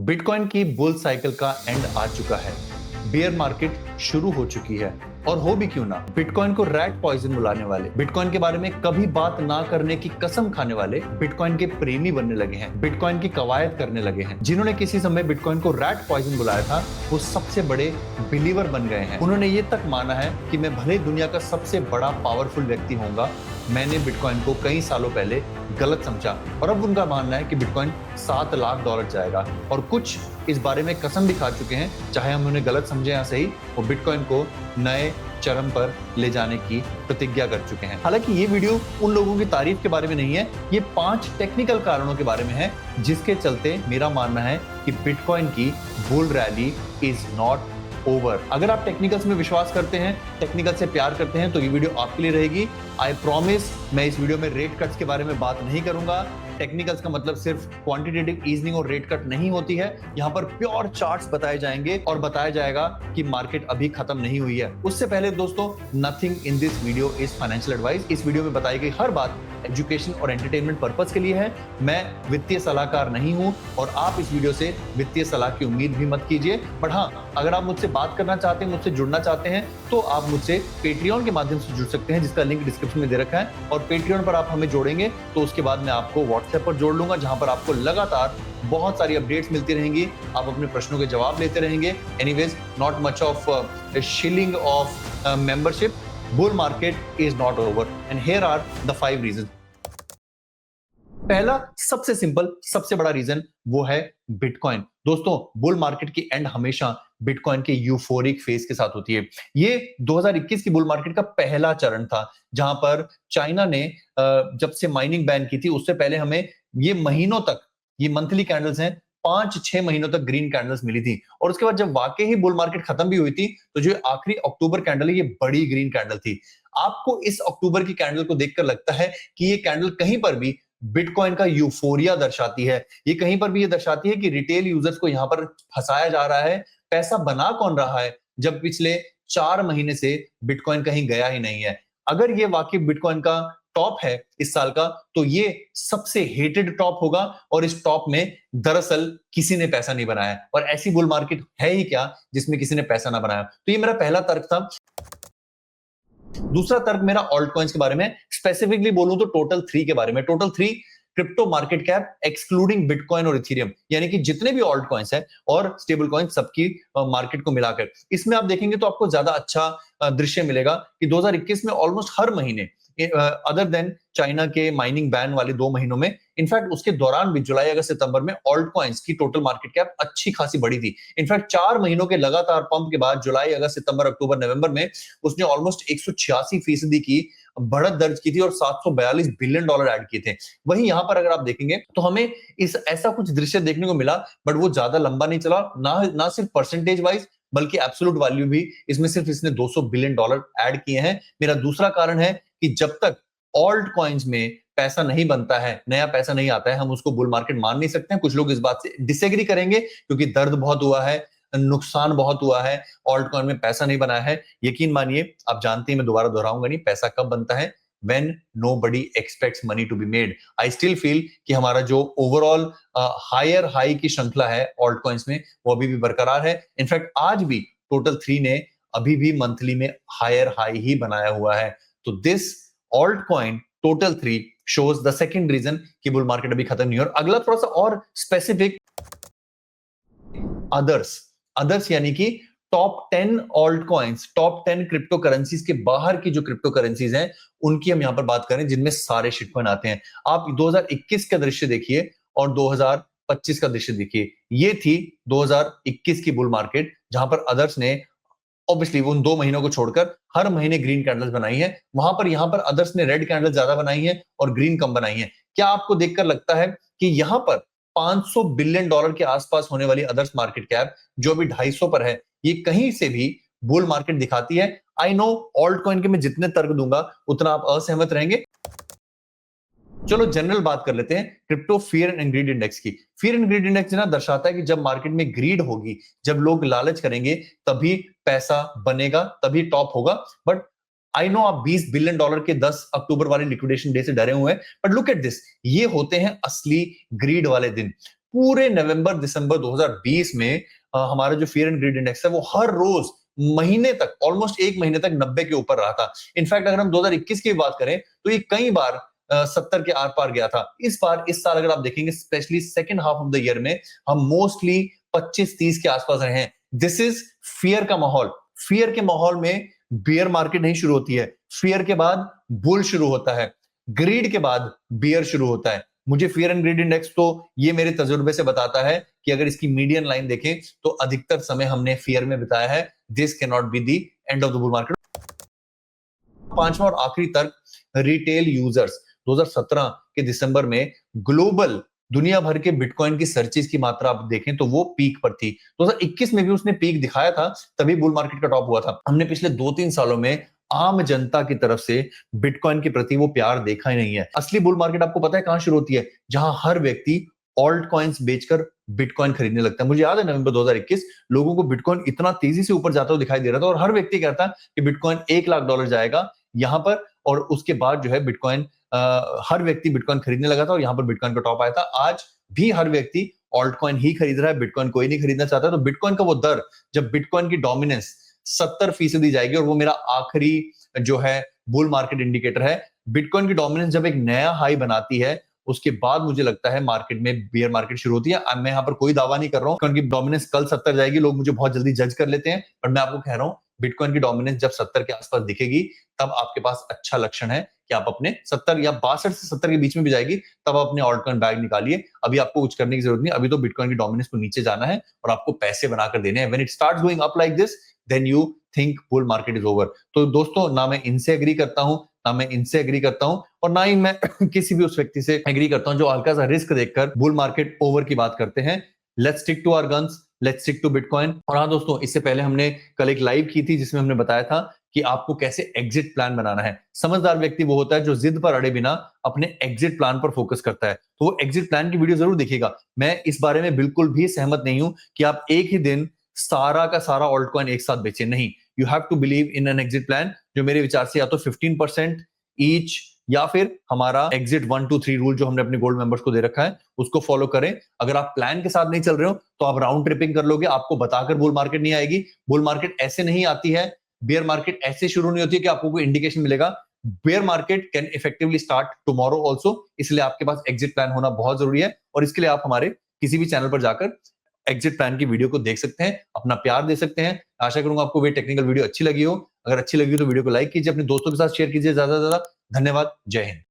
Bitcoin की bull cycle का and आ चुका है। बेयर मार्केट शुरू हो चुकी है और हो भी क्यों ना। बिटकॉइन को रैट पॉइजन बुलाने वाले, बिटकॉइन के बारे में कभी बात ना करने की कसम खाने वाले बिटकॉइन के प्रेमी बनने लगे हैं, बिटकॉइन की कवायद करने लगे हैं। जिन्होंने किसी समय बिटकॉइन को रैट पॉइजन बुलाया था वो सबसे बड़े बिलीवर बन गए हैं। उन्होंने ये तक माना है कि मैं भले दुनिया का सबसे बड़ा पावरफुल व्यक्ति होऊंगा, मैंने बिटकॉइन को कई सालों पहले गलत समझा और अब उनका मानना है कि बिटकॉइन $7 लाख जाएगा। और कुछ इस बारे में कसम भी खा चुके हैं, चाहे हम उन्हें गलत समझे या सही, वो बिटकॉइन को नए चरम पर ले जाने की प्रतिज्ञा कर चुके हैं। हालांकि ये वीडियो उन लोगों की तारीफ के बारे में नहीं है, ये 5 टेक्निकल कारणों के बारे में है जिसके चलते मेरा मानना है कि बिटकॉइन की bull rally is not over. अगर आप टेक्निकल्स में विश्वास करते हैं, टेक्निकल से प्यार करते हैं, तो ये वीडियो आपके लिए रहेगी। आई प्रॉमिस मैं इस वीडियो में रेट कट्स के बारे में बात नहीं करूंगा। टेक्निकल्स का मतलब सिर्फ क्वांटिटेटिव ईजनिंग और रेट कट नहीं होती है। यहाँ पर प्योर चार्ट्स बताए जाएंगे और बताया जाएगा कि मार्केट अभी खत्म नहीं हुई है। उससे पहले दोस्तों, nothing in this video is financial advice. इस वीडियो में बताई गई हर बात एजुकेशन और एंटरटेनमेंट पर्पस के लिए है। मैं वित्तीय सलाहकार नहीं हूं और आप इस वीडियो से वित्तीय सलाह की उम्मीद भी मत कीजिए। बट हाँ, अगर आप मुझसे बात करना चाहते हैं, मुझसे जुड़ना चाहते हैं, तो आप मुझसे पेट्रियन के माध्यम से जुड़ सकते हैं, जिसका लिंक डिस्क्रिप्शन में दे रखा है। और पेट्रियन पर आप हमें जोड़ेंगे तो उसके बाद मैं आपको व्हाट्सएप पर जोड़ लूंगा, जहां पर आपको लगातार बहुत सारी अपडेट्स मिलती रहेंगी। आप अपने प्रश्नों के जवाब लेते रहेंगे। Anyways, not much of shilling of membership. Bull market is not over and here are the 5 reason. पहला, सबसे सिंपल, सबसे बड़ा रीजन वो है बिटकॉइन। दोस्तों, बुल मार्केट की एंड हमेशा बिटकॉइन के यूफोरिक फेज के साथ होती है। ये 2021 की बुल मार्केट का पहला चरण था, जहां पर चाइना ने जब से माइनिंग बैन की थी, उससे पहले हमें ये महीनों तक, ये मंथली कैंडल्स हैं, 5-6 महीनों तक ग्रीन कैंडल्स मिली थी। और उसके बाद जब वाकई ही बुल मार्केट खत्म भी हुई थी, तो जो आखिरी अक्टूबर कैंडल है, ये बड़ी ग्रीन कैंडल थी। आपको इस अक्टूबर की कैंडल को देखकर लगता है कि ये कैंडल कहीं पर भी बिटकॉइन का यूफोरिया दर्शाती है। ये कहीं पर भी ये दर्शाती है कि रिटेल यूजर्स को यहां पर फंसाया जा रहा है। पैसा बना कौन रहा है जब पिछले 4 महीने से बिटकॉइन कहीं गया ही नहीं है। अगर ये वाकई बिटकॉइन का टॉप है इस साल का, तो ये सबसे हेटेड टॉप होगा और इस टॉप में दरअसल किसी ने पैसा नहीं बनाया। और ऐसी बुल मार्केट है ही क्या जिसमें किसी ने पैसा ना बनाया। तो ये मेरा पहला तर्क था। दूसरा तर्क मेरा ऑल्ट कॉइन्स के बारे में, स्पेसिफिकली बोलूं तो टोटल 3 के बारे में। Total 3 crypto market cap excluding bitcoin और इथेरियम, यानी कि जितने भी ऑल्ट कॉइन्स हैं और स्टेबल कॉइन, सबकी मार्केट को मिलाकर इसमें आप देखेंगे तो आपको ज्यादा अच्छा दृश्य मिलेगा कि 2021 में ऑलमोस्ट हर महीने, अदर देन चाइना के माइनिंग बैन वाले 2 महीनों में, इनफैक्ट उसके दौरान भी जुलाई अगस्त सितंबर में ऑल्ट कॉइन्स की टोटल मार्केट कैप अच्छी खासी बढ़ी थी। इनफैक्ट 4 महीनों के लगातार पंप के बाद जुलाई अगस्त सितंबर अक्टूबर नवंबर में उसने ऑलमोस्ट 186% की बढ़त दर्ज की थी और $742 बिलियन ऐड किए थे। वहीं यहां पर अगर आप देखेंगे तो हमें इस ऐसा कुछ दृश्य देखने को मिला, बट वो ज्यादा लंबा नहीं चला, ना सिर्फ परसेंटेज वाइज बल्कि एब्सोल्यूट वैल्यू भी इसमें सिर्फ इसने $200 बिलियन ऐड किए हैं। मेरा दूसरा कारण है कि जब तक ऑल्ट कॉइन्स में पैसा नहीं बनता है, नया पैसा नहीं आता है, हम उसको बुल मार्केट मान नहीं सकते हैं। कुछ लोग इस बात से डिसएग्री करेंगे क्योंकि दर्द बहुत हुआ है, नुकसान बहुत हुआ है, ऑल्ट कॉइन में पैसा नहीं बना है। यकीन मानिए, आप जानते हैं मैं दोबारा दोहराऊंगा नहीं, पैसा कब बनता है? when nobody expects money to be made. I still feel कि हमारा जो ओवरऑल हायर हाई की श्रृंखला है ऑल्ट कॉइन्स में, वो अभी भी बरकरार है। इनफैक्ट आज भी टोटल 3 ने अभी भी मंथली में हायर हाई ही बनाया हुआ है। तो this alt coin total 3 shows the second reason कि बुल मार्केट अभी खत्म नहीं हो। अगला थोड़ा सा और स्पेसिफिक, अदर्स यानी कि top 10 alt coins, top 10 crypto currencies के बाहर की जो क्रिप्टो करेंसीज हैं, उनकी हम यहां पर बात करें, जिनमें सारे शिट कॉइन आते हैं। आप 2021 का दृश्य देखिए और 2025 का दृश्य देखिए। ये थी 2021 की बुल मार्केट, जहां पर अदर्स ने ऑब्वियसली उन 2 महीनों को छोड़कर हर महीने ग्रीन कैंडल्स बनाई है। वहां पर यहां पर अदर्स ने रेड कैंडल ज्यादा बनाई है और ग्रीन कम बनाई है। क्या आपको देखकर लगता है कि यहां पर $500 बिलियन के आसपास होने वाली अदर्स मार्केट कैप, जो अभी 250 पर है, ये कहीं से भी बुल मार्केट दिखाती है? आई नो ऑल्ट कॉइन के मैं जितने तर्क दूंगा उतना आप असहमत रहेंगे। चलो जनरल बात कर लेते हैं crypto fear and greed index की। फियर एंड ग्रीड इंडेक्स ना दर्शाता है कि जब मार्केट में ग्रीड होगी, जब लोग लालच करेंगे, तभी पैसा बनेगा, तभी टॉप होगा। बट आई नो आप $20 बिलियन के 10 अक्टूबर वाले लिक्विडेशन डे से डरे हुए हैं, बट लुक एट दिस, ये होते हैं असली ग्रीड वाले दिन। पूरे नवंबर दिसंबर 2020 में हमारा जो फियर एंड ग्रीड इंडेक्स है वो हर रोज महीने तक ऑलमोस्ट एक महीने तक 90 के ऊपर रहा था। इनफैक्ट अगर हम 2021 की बात करें तो ये कई बार 70 के आर पार गया था। इस साल अगर आप देखेंगे specially second half of the year में हम मोस्टली 25-30 के आसपास रहे हैं। दिस इज फियर का माहौल। फियर के माहौल में बियर मार्केट नहीं शुरू होती है, फियर के बाद बुल शुरू होता है, ग्रीड के बाद बियर शुरू होता है। मुझे फियर एंड ग्रीड इंडेक्स तो ये मेरे तजुर्बे से बताता है कि अगर इसकी मीडियन लाइन देखें तो अधिकतर समय हमने फियर में बिताया है। This can not be the end of the bull market. पांचवा और आखिरी तर्क, रिटेल यूजर्स। 2017 के दिसंबर में ग्लोबल दुनिया भर के बिटकॉइन की सर्चेस की मात्रा आप देखें तो वो पीक पर थी। 2021 में भी उसने पीक दिखाया था, तभी बुल मार्केट का टॉप हुआ था। हमने पिछले 2-3 सालों में आम जनता की तरफ से बिटकॉइन के प्रति वो प्यार देखा ही नहीं है। असली बुल मार्केट आपको पता है कहां शुरू होती है? जहां हर व्यक्ति ऑल्ट कॉइन्स बेचकर बिटकॉइन खरीदने लगता है। मुझे याद है नवंबर 2021 लोगों को बिटकॉइन इतना तेजी से ऊपर जाता हुआ दिखाई दे रहा था और हर व्यक्ति कहता कि बिटकॉइन $1 लाख जाएगा यहां पर, और उसके बाद जो है बिटकॉइन हर व्यक्ति बिटकॉइन खरीदने लगा था और यहां पर बिटकॉइन का टॉप आया था। आज भी हर व्यक्ति ऑल्ट कॉइन ही खरीद रहा है, बिटकॉइन कोई नहीं खरीदना चाहता। तो बिटकॉइन का वो दर, जब बिटकॉइन की डोमिनेंस 70% जाएगी, और वो मेरा आखिरी जो है बुल मार्केट इंडिकेटर है, बिटकॉइन की डोमिनेंस जब एक नया हाई बनाती है उसके बाद मुझे लगता है मार्केट में बियर मार्केट शुरू होती है। मैं यहाँ पर कोई दावा नहीं कर रहा हूँ क्योंकि डोमिनेंस कल 70 जाएगी, लोग मुझे बहुत जल्दी जज कर लेते हैं, पर मैं आपको कह रहा हूँ बिटकॉइन की डोमिनेंस जब 70 के आसपास दिखेगी तब आपके पास अच्छा लक्षण है कि आप अपने 70 या 62 से 70 के बीच में भी जाएगी तब आप अपने ऑल्ट कॉइन बैग निकालिए। अभी आपको कुछ करने की जरूरत नहीं, अभी तो बिटकॉइन की डोमिनेंस को नीचे जाना है और आपको पैसे बनाकर देने हैं। When it starts going up like this then you think bull market is over. तो दोस्तों, ना मैं इनसे एग्री करता हूं, ना मैं इनसे एग्री करता हूं, और ना ही मैं किसी भी उस व्यक्ति से एग्री करता हूं जो हल्का सा रिस्क देखकर बुल मार्केट ओवर की बात करते हैं। Let's stick to our guns, let's stick to bitcoin. और हाँ दोस्तों, इससे पहले हमने कल एक लाइव की थी जिसमें हमने बताया था कि आपको कैसे एग्जिट प्लान बनाना है। समझदार व्यक्ति वो होता है जो जिद पर अड़े बिना अपने एग्जिट प्लान पर फोकस करता है। तो वो एग्जिट प्लान की वीडियो जरूर देखिएगा। मैं इस बारे में बिल्कुल भी सहमत नहीं हूं कि आप एक ही दिन सारा का सारा ऑल्ट कॉइन एक साथ बेचें। नहीं, you have to believe in an exit plan, जो मेरे विचार से या तो 15% ईच या फिर हमारा एग्जिट 1 2 3 रूल जो हमने अपने गोल्ड मेंबर्स को दे रखा है उसको फॉलो करें। अगर आप प्लान के साथ नहीं चल रहे हो तो आप राउंड ट्रिपिंग कर लोगे, आपको बताकर बुल मार्केट नहीं आएगी। बुल मार्केट ऐसे नहीं आती है, बेयर मार्केट ऐसे शुरू नहीं होती है कि आपको कोई इंडिकेशन मिलेगा। Bear market can effectively start tomorrow also, इसलिए आपके पास एग्जिट प्लान होना बहुत जरूरी है। और इसके लिए आप हमारे किसी भी चैनल पर जाकर एग्जिट प्लान की वीडियो को देख सकते हैं, अपना प्यार दे सकते हैं। आशा करूंगा आपको ये टेक्निकल वीडियो अच्छी लगी हो। अगर अच्छी लगी हो तो वीडियो को लाइक कीजिए, अपने दोस्तों के साथ शेयर कीजिए ज्यादा से ज्यादा। धन्यवाद, जय हिंद।